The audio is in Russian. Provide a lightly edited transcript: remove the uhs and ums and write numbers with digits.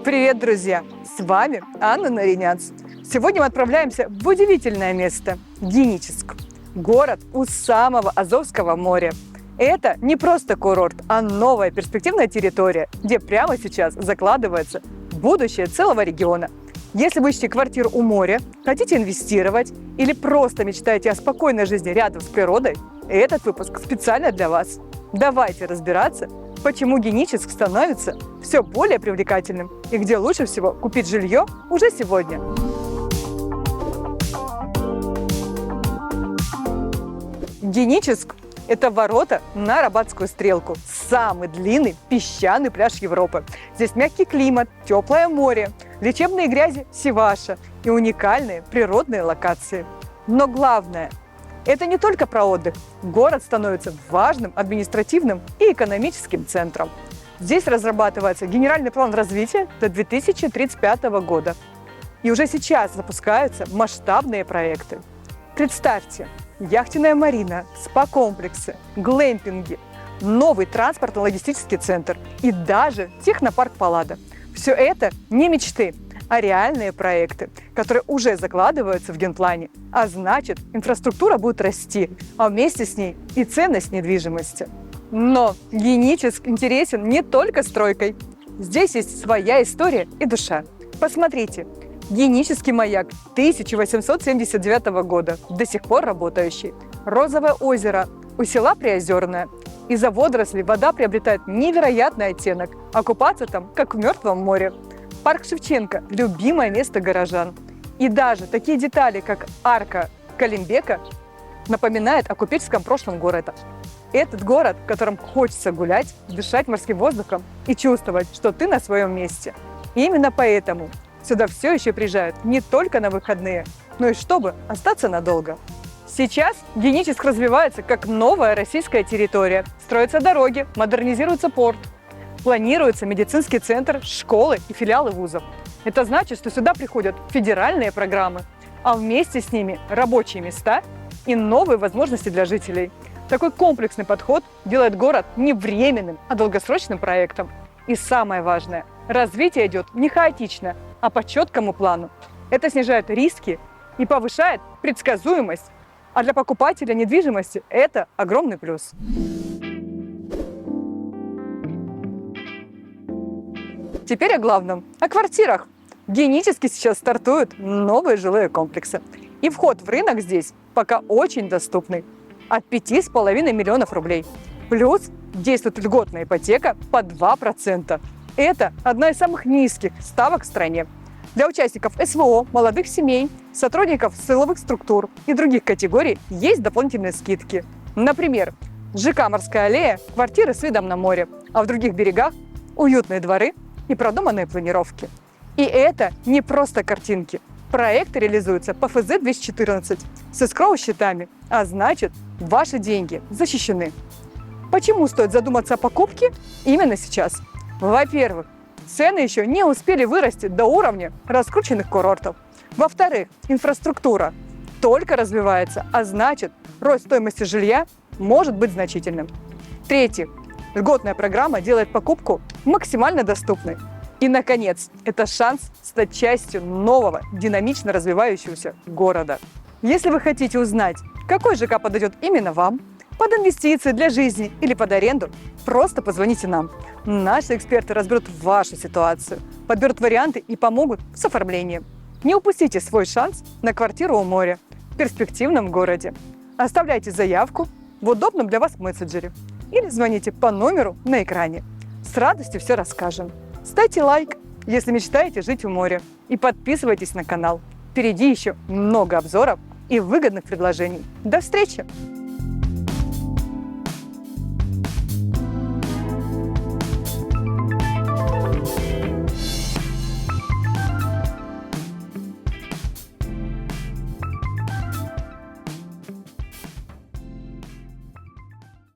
Привет, друзья! С вами Анна Нариняц. Сегодня мы отправляемся в удивительное место – Геническ. Город у самого Азовского моря. Это не просто курорт, а новая перспективная территория, где прямо сейчас закладывается будущее целого региона. Если вы ищете квартиру у моря, хотите инвестировать или просто мечтаете о спокойной жизни рядом с природой, этот выпуск специально для вас. Давайте разбираться, почему Геническ становится все более привлекательным и где лучше всего купить жилье уже сегодня. Геническ – это ворота на Арабатскую стрелку, самый длинный песчаный пляж Европы. Здесь мягкий климат, теплое море, лечебные грязи Севаша и уникальные природные локации. Но главное – это не только про отдых. Город становится важным административным и экономическим центром. Здесь разрабатывается генеральный план развития до 2035 года. И уже сейчас запускаются масштабные проекты. Представьте, яхтенная марина, спа-комплексы, глэмпинги, новый транспортно-логистический центр и даже технопарк Паллада. Все это не мечты, а реальные проекты, которые уже закладываются в генплане. А значит, инфраструктура будет расти, а вместе с ней и ценность недвижимости. Но Геническ интересен не только стройкой. Здесь есть своя история и душа. Посмотрите, Генический маяк 1879 года, до сих пор работающий. Розовое озеро у села Приозерное. Из-за водорослей вода приобретает невероятный оттенок, а купаться там, как в Мертвом море. Парк Шевченко – любимое место горожан. И даже такие детали, как арка Калимбека, напоминают о купеческом прошлом города. Этот город, в котором хочется гулять, дышать морским воздухом и чувствовать, что ты на своем месте. И именно поэтому сюда все еще приезжают не только на выходные, но и чтобы остаться надолго. Сейчас Геническ развивается как новая российская территория. Строятся дороги, модернизируется порт. Планируется медицинский центр, школы и филиалы вузов. Это значит, что сюда приходят федеральные программы, а вместе с ними рабочие места и новые возможности для жителей. Такой комплексный подход делает город не временным, а долгосрочным проектом. И самое важное – развитие идет не хаотично, а по четкому плану. Это снижает риски и повышает предсказуемость. А для покупателя недвижимости это огромный плюс. Теперь о главном – о квартирах. В Геническе сейчас стартуют новые жилые комплексы. И вход в рынок здесь пока очень доступный – от 5,5 миллионов рублей. Плюс действует льготная ипотека по 2%. Это одна из самых низких ставок в стране. Для участников СВО, молодых семей, сотрудников силовых структур и других категорий есть дополнительные скидки. Например, в ЖК «Морская аллея» квартиры с видом на море, а в других берегах – уютные дворы и продуманные планировки. И это не просто картинки. Проекты реализуются по ФЗ-214 с эскроу-счетами, а значит, ваши деньги защищены. Почему стоит задуматься о покупке именно сейчас? Во-первых, цены еще не успели вырасти до уровня раскрученных курортов. Во-вторых, инфраструктура только развивается, а значит, рост стоимости жилья может быть значительным. В-третьих, льготная программа делает покупку максимально доступной. И, наконец, это шанс стать частью нового, динамично развивающегося города. Если вы хотите узнать, какой ЖК подойдет именно вам, под инвестиции для жизни или под аренду, просто позвоните нам. Наши эксперты разберут вашу ситуацию, подберут варианты и помогут с оформлением. Не упустите свой шанс на квартиру у моря в перспективном городе. Оставляйте заявку в удобном для вас мессенджере или звоните по номеру на экране. С радостью все расскажем. Ставьте лайк, если мечтаете жить у моря, и подписывайтесь на канал. Впереди еще много обзоров и выгодных предложений. До встречи!